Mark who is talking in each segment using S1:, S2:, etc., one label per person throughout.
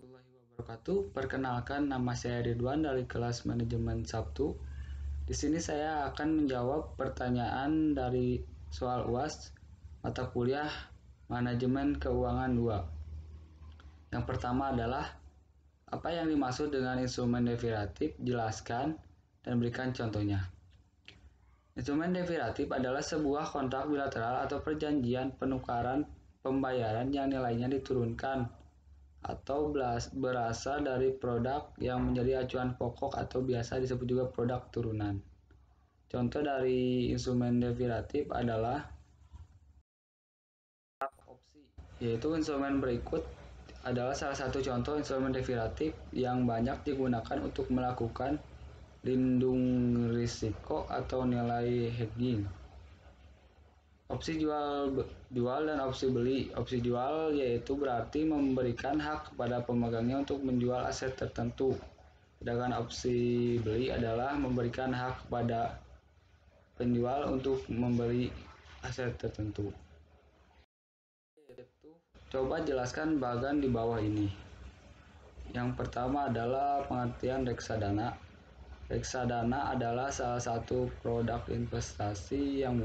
S1: Warahmatullahi wabarakatuh. Perkenalkan, nama saya Ridwan dari kelas Manajemen Sabtu. Di sini saya akan menjawab pertanyaan dari soal UAS mata kuliah Manajemen Keuangan 2. Yang pertama adalah apa yang dimaksud dengan instrumen derivatif? Jelaskan dan berikan contohnya. Instrumen derivatif adalah sebuah kontrak bilateral atau perjanjian penukaran pembayaran yang nilainya diturunkan atau berasal dari produk yang menjadi acuan pokok atau biasa disebut juga produk turunan. Contoh dari instrumen derivatif adalah opsi, yaitu instrumen berikut adalah salah satu contoh instrumen derivatif yang banyak digunakan untuk melakukan lindung risiko atau nilai hedging. Opsi jual dan opsi beli. Opsi jual yaitu berarti memberikan hak kepada pemegangnya untuk menjual aset tertentu. Sedangkan opsi beli adalah memberikan hak kepada penjual untuk membeli aset tertentu. Coba jelaskan bagian di bawah ini. Yang pertama adalah pengertian reksadana. Reksadana adalah salah satu produk investasi yang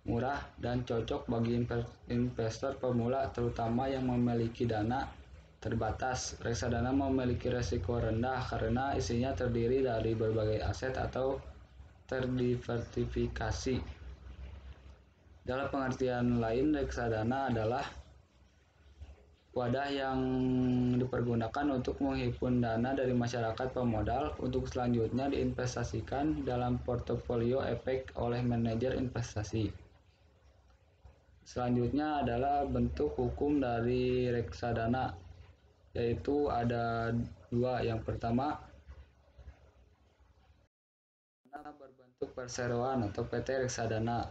S1: murah dan cocok bagi investor pemula, terutama yang memiliki dana terbatas. Reksadana memiliki risiko rendah karena isinya terdiri dari berbagai aset atau terdiversifikasi. Dalam pengertian lain, reksadana adalah wadah yang dipergunakan untuk menghimpun dana dari masyarakat pemodal untuk selanjutnya diinvestasikan dalam portofolio efek oleh manajer investasi. Selanjutnya adalah bentuk hukum dari reksadana, yaitu ada dua. Yang pertama, berbentuk perseroan atau PT Reksadana,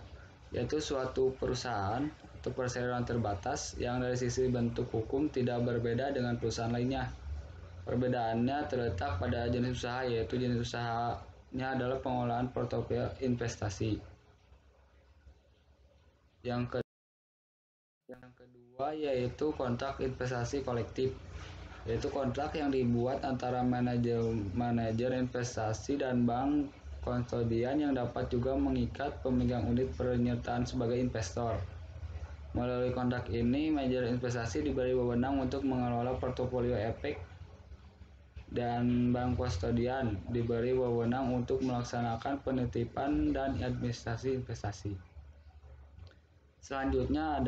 S1: yaitu suatu perusahaan atau perseroan terbatas yang dari sisi bentuk hukum tidak berbeda dengan perusahaan lainnya. Perbedaannya terletak pada jenis usaha, yaitu jenis usahanya adalah pengolahan portofolio investasi. Yang kedua yaitu kontrak investasi kolektif, yaitu kontrak yang dibuat antara manajer investasi dan bank kustodian yang dapat juga mengikat pemegang unit penyertaan sebagai investor. Melalui kontrak ini, manajer investasi diberi wewenang untuk mengelola portofolio efek dan bank kustodian diberi wewenang untuk melaksanakan penitipan dan administrasi investasi. Selanjutnya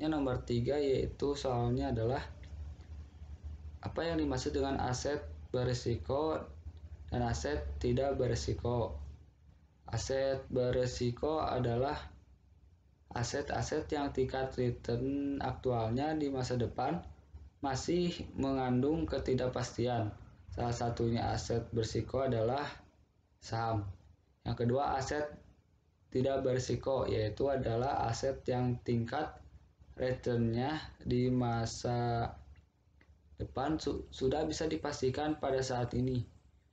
S1: nomor 3, yaitu soalnya adalah apa yang dimaksud dengan aset berisiko dan aset tidak berisiko. Aset berisiko adalah aset-aset yang tingkat return aktualnya di masa depan masih mengandung ketidakpastian. Salah satunya aset berisiko adalah saham. Yang kedua, aset tidak berisiko, yaitu adalah aset yang tingkat returnnya di masa depan sudah bisa dipastikan pada saat ini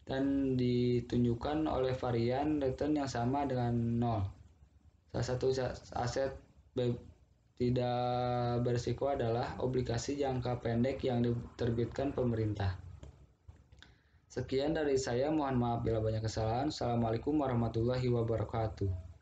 S1: dan ditunjukkan oleh varian return yang sama dengan 0. Salah satu aset tidak berisiko adalah obligasi jangka pendek yang diterbitkan pemerintah. Sekian dari saya, mohon maaf bila banyak kesalahan. Assalamualaikum warahmatullahi wabarakatuh.